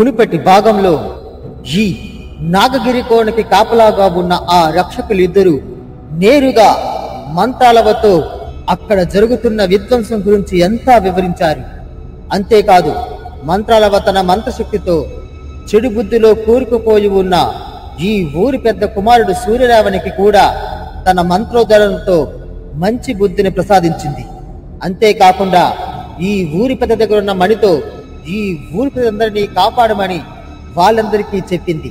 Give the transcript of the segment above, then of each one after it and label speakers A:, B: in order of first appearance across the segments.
A: మునుపటి భాగంలో ఈ నాగగిరి కోనకి కాపలాగా ఉన్న ఆ రక్షకులిద్దరూ నేరుగా మంత్రాలవతో అక్కడ జరుగుతున్న విధ్వంసం గురించి ఎంతా వివరించారు. అంతేకాదు మంత్రాలవ తన మంత్రశక్తితో చెడు బుద్ధిలో కూరుకుపోయి ఉన్న ఈ ఊరి పెద్ద కుమారుడు సూర్యరావణికి కూడా తన మంత్రోద్ధరణతో మంచి బుద్ధిని ప్రసాదించింది. అంతేకాకుండా ఈ ఊరి పెద్ద దగ్గర ఉన్న మణితో ఈ ఊరి పెద్దందరినీ కాపాడమని వాళ్ళందరికీ చెప్పింది.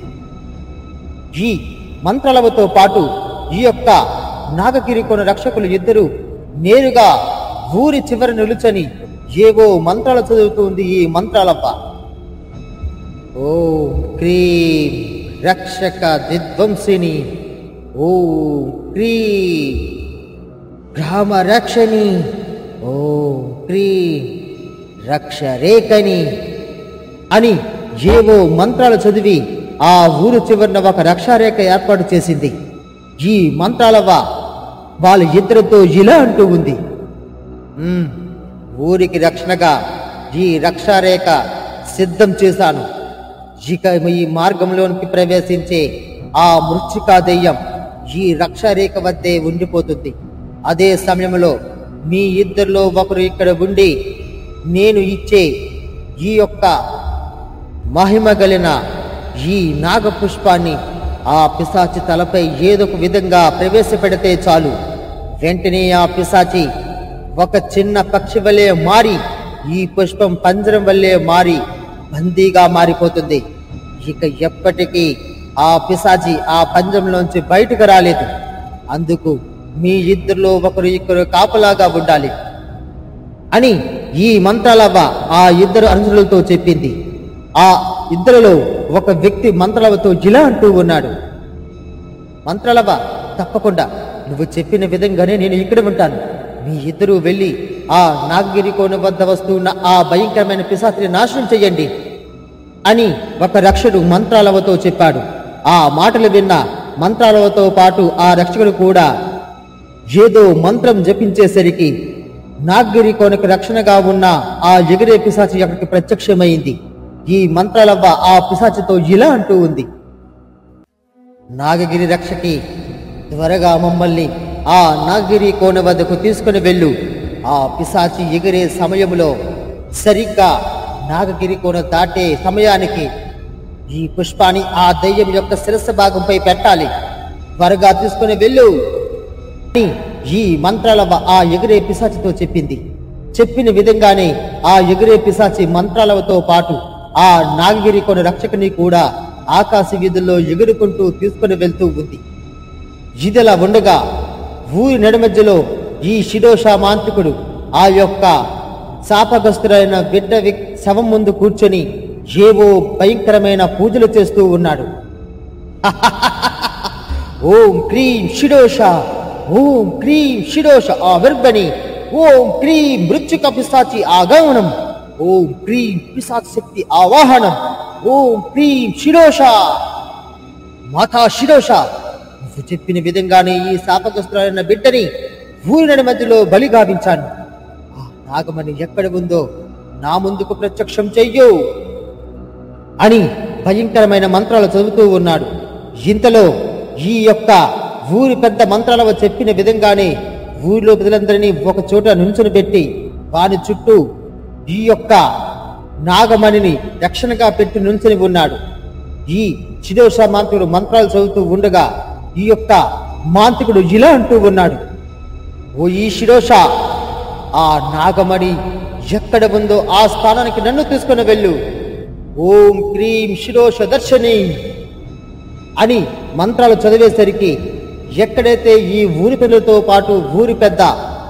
A: ఈ మంత్రాలవతో పాటు ఈ యొక్క నాగగిరి కోన రక్షకులు ఇద్దరు నేరుగా ఊరి చివర నిలుచని ఏవో మంత్రాలు చదువుతుంది ఈ మంత్రాలవ్వ. ఓం క్రీం రక్షక విధ్వంసిని, ఓం క్రీం గ్రామ రక్షణి, ఓం క్రీం రక్షరేఖని అని ఏవో మంత్రాలు చదివి ఆ ఊరు చివరిన ఒక రక్షారేఖ ఏర్పాటు చేసింది. ఈ మంత్రాలవ్వ వాళ్ళ ఇద్దరితో ఇలా అంటూ ఉంది. ఊరికి రక్షణగా ఈ రక్షారేఖ సిద్ధం చేశాను. ఇక ఈ మార్గంలోనికి ప్రవేశించే ఆ మృత్తికా దెయ్యం ఈ రక్షారేఖ వద్దే ఉండిపోతుంది. అదే సమయంలో మీ ఇద్దరిలో ఒకరు ఇక్కడ ఉండి నేను ఇచ్చే ఈ యొక్క మహిమ గలిన ఈ నాగపుష్పాన్ని ఆ పిశాచి తలపై ఏదొక విధంగా ప్రవేశపెడితే చాలు, వెంటనే ఆ పిశాచి ఒక చిన్న పక్షి వల్లే మారి ఈ పుష్పం పంజరం వల్లే మారి బందీగా మారిపోతుంది. ఇక ఎప్పటికీ ఆ పిశాచి ఆ పంజరంలోంచి బయటకు రాలేదు. అందుకు మీ ఇద్దరిలో ఒకరు ఇక్కరు కాపలాగా ఉండాలి అని ఈ మంత్రాలవ్వ ఆ ఇద్దరు అనుచరులతో చెప్పింది. ఆ ఇద్దరిలో ఒక వ్యక్తి మంత్రాలవ్వతో ఇలా అంటూ ఉన్నాడు. మంత్రాలవ్వ, తప్పకుండా నువ్వు చెప్పిన విధంగానే నేను ఇక్కడ ఉంటాను. మీ ఇద్దరూ వెళ్ళి ఆ నాగగిరి కోన వద్ద వస్తున్న ఆ భయంకరమైన పిశాచిని నాశనం చెయ్యండి అని ఒక రక్షకుడు మంత్రాలవ్వతో చెప్పాడు. ఆ మాటలు విన్న మంత్రాలవ్వతో పాటు ఆ రక్షకుడు కూడా ఏదో మంత్రం జపించేసరికి నాగగిరి కోనకు రక్షణగా ఉన్న ఆ ఎగిరే పిశాచి అక్కడికి ప్రత్యక్షమైంది. ఈ మంత్రాలవ్వ ఆ పిశాచితో ఇలా అంటూ ఉంది. నాగగిరి రక్షకి, త్వరగా మమ్మల్ని ఆ నాగగిరి కోన వద్దకు తీసుకుని వెళ్ళు. ఆ పిశాచి ఎగిరే సమయంలో సరిగ్గా నాగగిరి కోన దాటే సమయానికి ఈ పుష్పాన్ని ఆ దెయ్యం యొక్క శిరస్సు భాగంపై పెట్టాలి. త్వరగా తీసుకుని వెళ్ళు అని ఈ మంత్రాలవ్వ ఆ ఎగిరే పిశాచితో చెప్పింది. చెప్పిన విధంగానే ఆ ఎగిరే పిశాచి మంత్రాలవ్వతో పాటు ఆ నాగగిరి కోన రక్షకుని కూడా ఆకాశ వీధుల్లో ఎగురుకుంటూ తీసుకుని వెళ్తూ ఉంది. ఇదిలా ఉండగా ఊరి నడిమధ్యలో ఈ శిరోష మాంత్రికుడు ఆ యొక్క శాపగ్రస్తుడైన బిడ్డ శవం ముందు కూర్చొని ఏవో భయంకరమైన పూజలు చేస్తూ ఉన్నాడు. ఓం క్రీం శిరోష, ఓం క్రీం శిరోష ఆవిర్భణి, ఓం క్రీం మృత్యుక పిశాచి ఆగమనం, ఓం క్రీం పిశాచ శక్తి ఆవాహనం, ఓం క్రీం శిరోష. మాతా శిరోష, నువ్వు చెప్పిన విధంగానే ఈ శాపగ్రస్తుడైన బిడ్డని ఊరి నడి మధ్యలో బలి గావించాను. ఆ నాగమణి ఎక్కడ ఉందో నా ముందుకు ప్రత్యక్షం చెయ్యు అని భయంకరమైన మంత్రాలు చదువుతూ ఉన్నాడు. ఇంతలో ఈ యొక్క ఊరి పెద్ద మంత్రాలవ చెప్పిన విధంగానే ఊరిలో ప్రజలందరినీ ఒక చోట నుంచుని పెట్టి వాని చుట్టూ ఈ యొక్క నాగమణిని రక్షణగా పెట్టి నుంచుని ఉన్నాడు. ఈ శిరోష మాంత్రికుడు మంత్రాలు చదువుతూ ఉండగా ఈ యొక్క మాంత్రికుడు ఇలా అంటూ ఉన్నాడు. ఓ ఈ శిరోష, ఆ నాగమణి ఎక్కడ ఉందో ఆ స్థానానికి నన్ను తీసుకుని వెళ్ళు. ఓం క్రీం శిరోష దర్శని అని మంత్రాలు చదివేసరికి ఎక్కడైతే ఈ ఊరి పెద్దలతో పాటు ఊరి పెద్ద,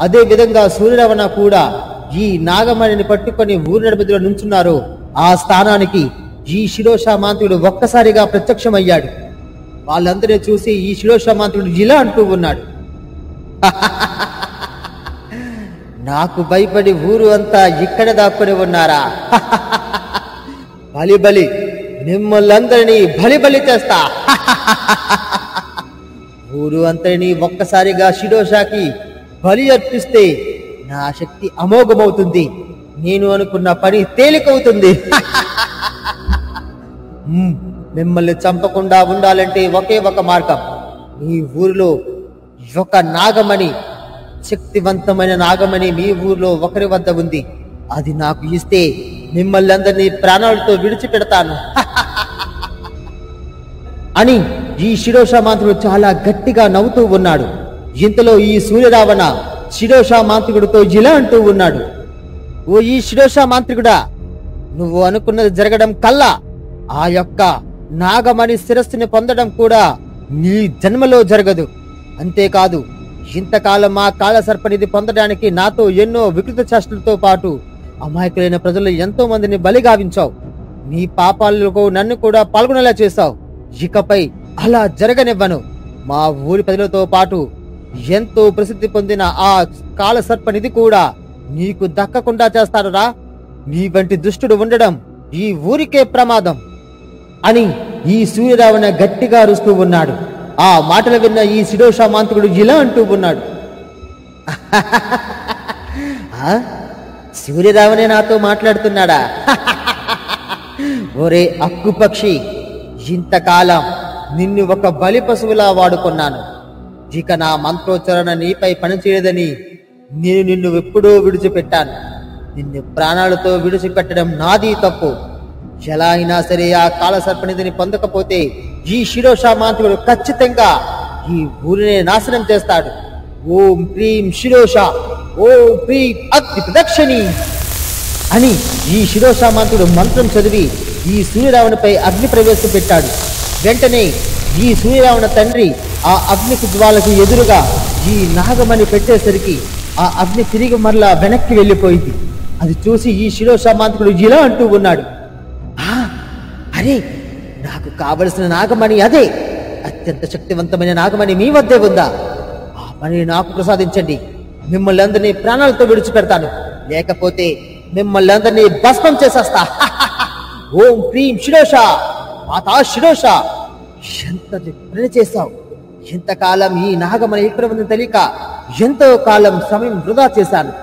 A: అదే విధంగా సూర్యరవణ కూడా ఈ నాగమణిని పట్టుకొని ఊరి నడిమధ్యలో నుంచున్నారో ఆ స్థానానికి ఈ శిరోష మాంత్రికుడు ఒక్కసారిగా ప్రత్యక్షమయ్యాడు. వాళ్ళందరినీ చూసి ఈ శిరోష మాంత్రికుడు ఇలా అంటూ ఉన్నాడు. నాకు భయపడి ఊరు అంతా ఇక్కడ దాక్కుని ఉన్నారా? బలి బలి, మిమ్మల్ందరినీ బలి బలి చేస్తా. ఊరు అంతరినీ ఒక్కసారిగా శిరోషాకి బలి అర్పిస్తే నా శక్తి అమోఘమవుతుంది. నేను అనుకున్న పని తేలికవుతుంది. మిమ్మల్ని చంపకుండా ఉండాలంటే ఒకే ఒక మార్గం. మీ ఊరిలో ఒక నాగమణి, శక్తివంతమైన నాగమణి మీ ఊరిలో ఒకరి వద్ద ఉంది. అది నాకు ఇస్తే మిమ్మల్ని అందరినీ ప్రాణాలతో విడిచిపెడతాను అని ఈ శిరోష మాంత్రికుడు చాలా గట్టిగా నవ్వుతూ ఉన్నాడు. ఇంతలో ఈ సూర్యరావణ శిరోష మాంత్రికుడితో ఇలా అంటూ ఉన్నాడు, ఓ ఈ శిరోష మాంత్రికుడా, నువ్వు అనుకున్నది జరగడం కల్లా ఆ యొక్క నాగమణి శిరస్సుని పొందడం కూడా నీ జన్మలో జరగదు. అంతేకాదు, ఇంతకాలం ఆ కాల సర్పనిధి పొందడానికి నాతో ఎన్నో వికృత చేష్టలతో పాటు అమాయకులైన ప్రజలు ఎంతో మందిని బలిగావించావు. నీ పాపాలకు నన్ను కూడా పాల్గొనేలా చేశావు. ఇకపై అలా జరగనివ్వను. మా ఊరి ప్రజలతో పాటు ఎంతో ప్రసిద్ధి పొందిన ఆ కాల సర్పనిధి కూడా నీకు దక్కకుండా చేస్తారురా. నీ వంటి దుష్టుడు ఉండడం ఈ ఊరికే ప్రమాదం అని ఈ సూర్యరావణ గట్టిగా అరుస్తూ ఉన్నాడు. ఆ మాటలు విన్న ఈ శిరోష మాంత్రికుడు ఇలా అంటూ ఉన్నాడు, సూర్యరావణే నాతో మాట్లాడుతున్నాడా? ఒరే అక్కుపక్షి, ఇంతకాలం నిన్ను ఒక బలి పశువులా వాడుకున్నాను. ఇక నా మంత్రోచ్చరణ నీపై పనిచేయదని నేను నిన్ను ఎప్పుడో విడిచిపెట్టాను. నిన్ను ప్రాణాలతో విడిచిపెట్టడం నాది తప్పు. ఎలా అయినా సరే ఆ కాల సర్పనిధిని పొందకపోతే ఈ శిరోష మాంత్రికుడు ఖచ్చితంగా ఈ ఊరిని నాశనం చేస్తాడు. ఓం హ్రీం శిరోష, ఓం హ్రీం అగ్ని ప్రదక్షిణి అని ఈ శిరోష మాంత్రికుడు మంత్రం చదివి ఈ సూర్యరావణపై అగ్ని ప్రవేశపెట్టాడు. వెంటనే ఈ సూర్యరావణ తండ్రి ఆ అగ్నికి జ్వాలకు ఎదురుగా ఈ నాగమణి పెట్టేసరికి ఆ అగ్ని తిరిగి మరలా వెనక్కి వెళ్ళిపోయింది. అది చూసి ఈ శిరోష మాంత్రికుడు ఇలా అంటూ ఉన్నాడు, అరే, నాకు కావలసిన నాగమణి అదే. అత్యంత శక్తివంతమైన నాగమణి మీ వద్దే ఉందా? ఆ మణిని నాకు ప్రసాదించండి. మిమ్మల్ని అందరినీ ప్రాణాలతో విడిచిపెడతాను, లేకపోతే మిమ్మల్ని అందరినీ భస్మం చేసేస్తా. ఓం హ్రీం శిరోష, మాతా శిరోష, ఎంత పని చేశావు. ఎంతకాలం ఈ నాగమణి ఎక్కడ ఉందని తెలియక ఎంతో కాలం సమయం వృధా చేశాను.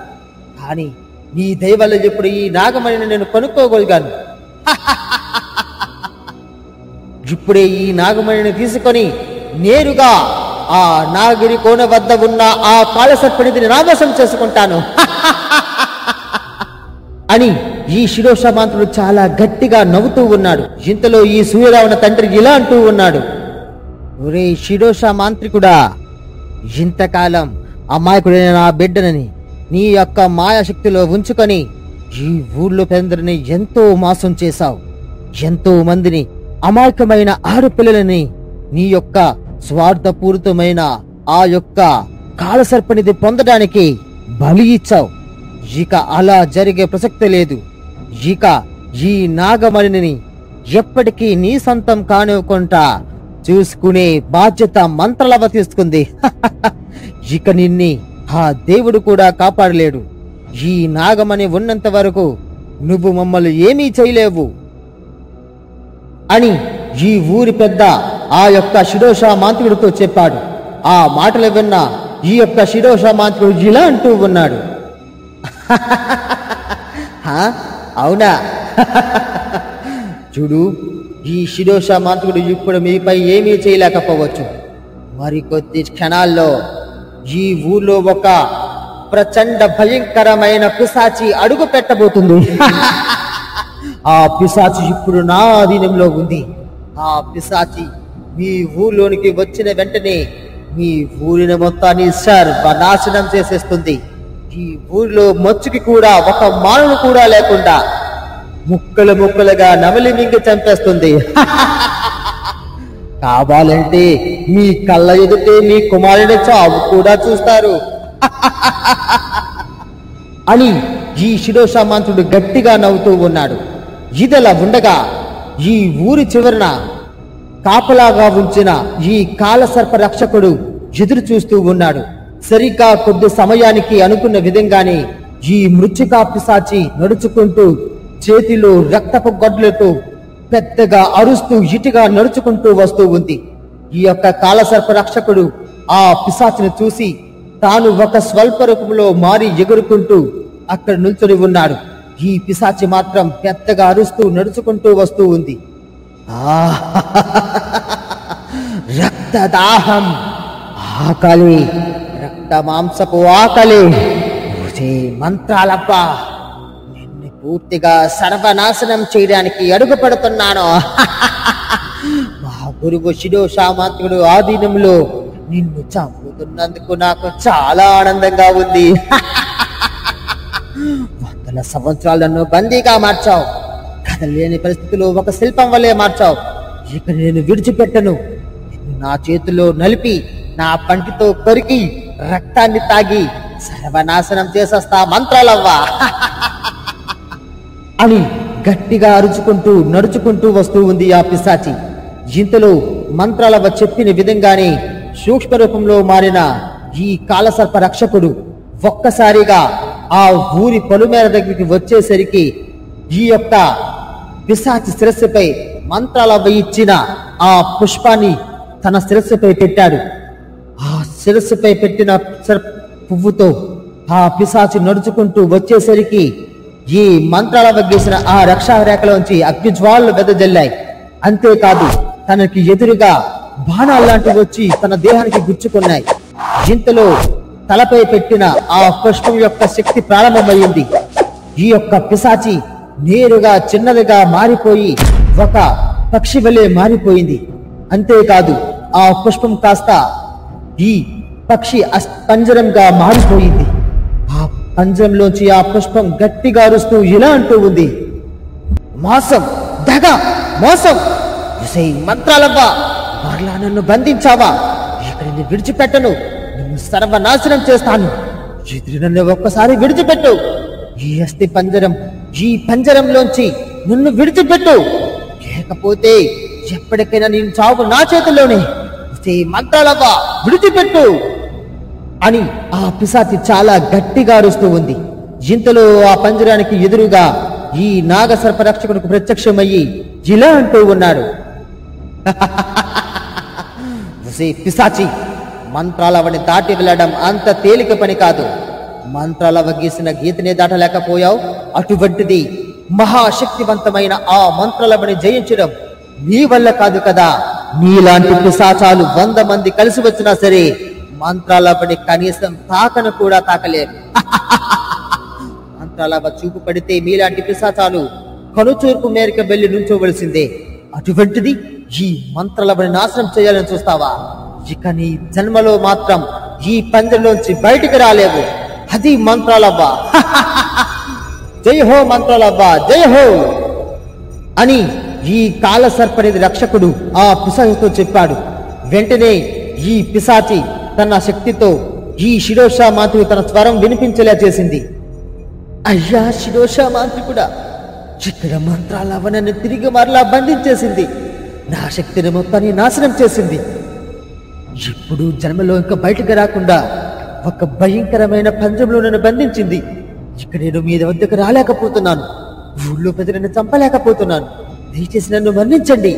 A: కానీ నీ దయ వల్ల ఇప్పుడు ఈ నాగమణిని నేను కొనుక్కోగలిగాను. ఇప్పుడే ఈ నాగమణిని తీసుకొని నేరుగా ఆ నాగిరి కోన వద్ద ఉన్న ఆ కాళసర్పనిధిని నాశనం చేసుకుంటాను అని ఈ శిరోష మాంత్రుడు చాలా గట్టిగా నవ్వుతూ ఉన్నాడు. ఇంతలో ఈ సూర్యరావణ తండ్రి ఇలా అంటూ ఉన్నాడు, ఒరే శిరోష మాంత్రికుడా, ఇంతకాలం అమాయకుడైన నా బిడ్డనని నీ యొక్క మాయాశక్తిలో ఉంచుకొని ఈ ఊళ్ళో పెందరిని ఎంతో మోసం చేశావు. ఎంతో మందిని, అమాయకమైన ఆడపిల్లలని నీ యొక్క స్వార్థపూరితమైన ఆ యొక్క కాళసర్పనిధి పొందడానికి బలి ఇచ్చావు. ఇక అలా జరిగే ప్రసక్తి లేదు. ఇక ఈ నాగమణిని ఎప్పటికీ నీ సొంతం కానివ్వకుండా చూసుకునే బాధ్యత మంత్రలవ తీసుకుంది. ఇక నిన్ని ఆ దేవుడు కూడా కాపాడలేడు. ఈ నాగమణి ఉన్నంత వరకు నువ్వు మమ్మల్ని ఏమీ చేయలేవు అని ఈ ఊరి పెద్ద ఆ యొక్క శిరోష మాంత్రికుడితో చెప్పాడు. ఆ మాటలు విన్న ఈ యొక్క శిరోష మాంత్రికుడు ఇలా అంటూ ఉన్నాడు, అవునా? చూడు, ఈ శిరోష మాంత్రికుడు ఇప్పుడు మీపై ఏమీ చేయలేకపోవచ్చు. మరికొద్ది క్షణాల్లో ఈ ఊర్లో ఒక ప్రచండ భయంకరమైన పిశాచి అడుగు పెట్టబోతుంది. ఆ పిశాచి ఇప్పుడు నా అధీనంలో ఉంది. ఆ పిశాచి మీ ఊర్లోనికి వచ్చిన వెంటనే మీ ఊరిని మొత్తాన్ని సర్వనాశనం చేసేస్తుంది. ఈ ఊరిలో మచ్చుకి కూడా ఒక మానవుడు కూడా లేకుండా ముక్కలు ముక్కలుగా నమిలి మింగి చంపేస్తుంది. కావాలంటే మీ కళ్ళ ఎదుటే మీ కుమారుడి చావు కూడా చూస్తారు అని ఈ శిరోష మాంత్రుడు గట్టిగా నవ్వుతూ ఉన్నాడు. ఇదిలా ఉండగా ఈ ఊరి చివరన కాపలాగా ఉంచిన ఈ కాలసర్ప రక్షకుడు ఎదురు చూస్తూ ఉన్నాడు. సరిగ్గా కొద్ది సమయానికి అనుకున్న విధంగానే ఈ మృత్యుకా పిశాచి నడుచుకుంటూ చేతిలో రక్తపు గొడ్లతో పెద్దగా అరుస్తూ ఇటుగా నడుచుకుంటూ వస్తూ ఉంది. ఈ యొక్క కాలసర్ప రక్షకుడు ఆ పిశాచిని చూసి తాను ఒక స్వల్ప రూపంలో మారి ఎగురుకుంటూ అక్కడ నిల్చొని ఉన్నాడు. ఈ పిశాచి మాత్రం పెద్దగా అరుస్తూ నడుచుకుంటూ వస్తూ ఉంది. ఆ రక్తదాహం, ఆకలి, రక్త మాంసపు ఆకలి. మంత్రాలబ్బా, నిన్ను పూర్తిగా సర్వనాశనం చేయడానికి అడుగు పడుతున్నాను. మా గురువు శిరోషా మాంత్రికుడు ఆధీనంలో నిన్ను చంపుతున్నందుకు నాకు చాలా ఆనందంగా ఉంది. వందల సంవత్సరాలు నన్ను బందీగా మార్చావు, కదలేని పరిస్థితిలో ఒక శిల్పం వల్లే మార్చావు. ఇక నేను విడిచిపెట్టను. నిన్ను నా చేతిలో నలిపి నా పంటితో కొరికి రక్తాన్ని తాగి సర్వనాశనం చేసేస్తా మంత్రాలవ్వా అని గట్టిగా అరుచుకుంటూ నడుచుకుంటూ వస్తూ ఉంది ఆ పిశాచి. ఇంతలో మంత్రాలవ్వ చెప్పిన విధంగానే సూక్ష్మ రూపంలో మారిన ఈ కాలసర్ప రక్షకుడు ఒక్కసారిగా ఆ ఊరి పొలిమేర దగ్గరికి వచ్చేసరికి ఈ యొక్క పిశాచి శిరస్సుపై మంత్రాలవ్వ ఇచ్చిన ఆ పుష్పాన్ని తన శిరస్సుపై పెట్టాడు. ఆ శిరస్సుపై పెట్టిన పువ్వుతో ఆ పిశాచి నడుచుకుంటూ వచ్చేసరికి ఈ మంత్రాలవ్వ గీసిన ఆ రక్షారేఖలోంచి అగ్నిజ్వాలలు వెదజల్లాయి. అంతేకాదు, తనకి ఎదురుగా బాణాలు లాంటివి వచ్చి తన దేహానికి గుచ్చుకున్నాయి. ఇంతలో తలపై పెట్టిన ఆ పుష్పం యొక్క శక్తి ప్రారంభమైంది. ఈ యొక్క పిశాచి నేరుగా చిన్నదిగా మారిపోయి ఒక పక్షి వలె మారిపోయింది. అంతేకాదు, ఆ పుష్పం కాస్త ఈ పక్షి పంజరంగా మారిపోయింది. ఆ పంజరంలోంచి ఆ పుష్పం గట్టిగా అరుస్తూ ఇలా అంటూ ఉంది, మోసం, దగ, మోసం, మంత్రాలవ్వ, మరలా నన్ను బంధించావా? ఇక నిన్ను విడిచిపెట్టను, నిన్ను సర్వనాశనం చేస్తాను. నన్ను ఒక్కసారి విడిచిపెట్టు. ఈ అస్థి పంజరం, ఈ పంజరంలోంచి నిన్ను విడిచిపెట్టు, లేకపోతే ఎప్పటికైనా నేను చావు నా చేతుల్లోనే. మంత్రాలవ్వ, విడిచిపెట్టు అని ఆ పిశాచి చాలా గట్టిగా అరుస్తూ ఉంది. ఇంతలో ఆ పంజరానికి ఎదురుగా ఈ నాగసర్ప రక్షకుడికి ప్రత్యక్షమయ్యి ఇలా అంటూ ఉన్నాడు, పిశాచి, మంత్రాలవ్వని దాటి వెళ్ళడం అంత తేలిక పని కాదు. మంత్రాలవ్వ గీసిన గీతనే దాటలేకపోయావు. అటువంటిది మహాశక్తివంతమైన ఆ మంత్రాలవ్వని జయించడం నీ వల్ల కాదు కదా. నీలాంటి పిశాచాలు 100 మంది కలిసి వచ్చినా సరే మంత్రాలవ్వని కనీసం తాకను కూడా తాకలేరు. మంత్రాలవ్వ చూపు పడితే మీలాంటి పిశాచాలు కనుచూర్పు మేరకు వెళ్లి నుంచోవలసిందే. అటువంటిది ఈ మంత్రాలవ్వని నాశనం చేయాలని చూస్తావా? ఇక నీ జన్మలో మాత్రం ఈ పంజరంలోంచి బయటికి రాలేవు. అది మంత్రాలవ్వ. జై హో మంత్రాలవ్వ, జై హో అని ఈ కాలసర్పనిధి రక్షకుడు ఆ పిశాచితో చెప్పాడు. వెంటనే ఈ పిశాచి తన శక్తితో ఈ శిరోషా మాంత్రికు తన స్వరం వినిపించేలా చేసింది. అయ్యా శిరోషా మాంత్రికుడా, ఇక్కడ మంత్రాలవ్వనని తిరిగి మరలా బంధించేసింది. నా శక్తిని మొత్తాన్ని నాశనం చేసింది. ఇప్పుడు జన్మలో ఇంకా బయటకు రాకుండా ఒక భయంకరమైన పంజంలో నన్ను బంధించింది. ఇక నేను మీ వద్దకు రాలేకపోతున్నాను. ఊళ్ళో ప్రజలను చంపలేకపోతున్నాను. దయచేసి నన్ను మన్నించండి.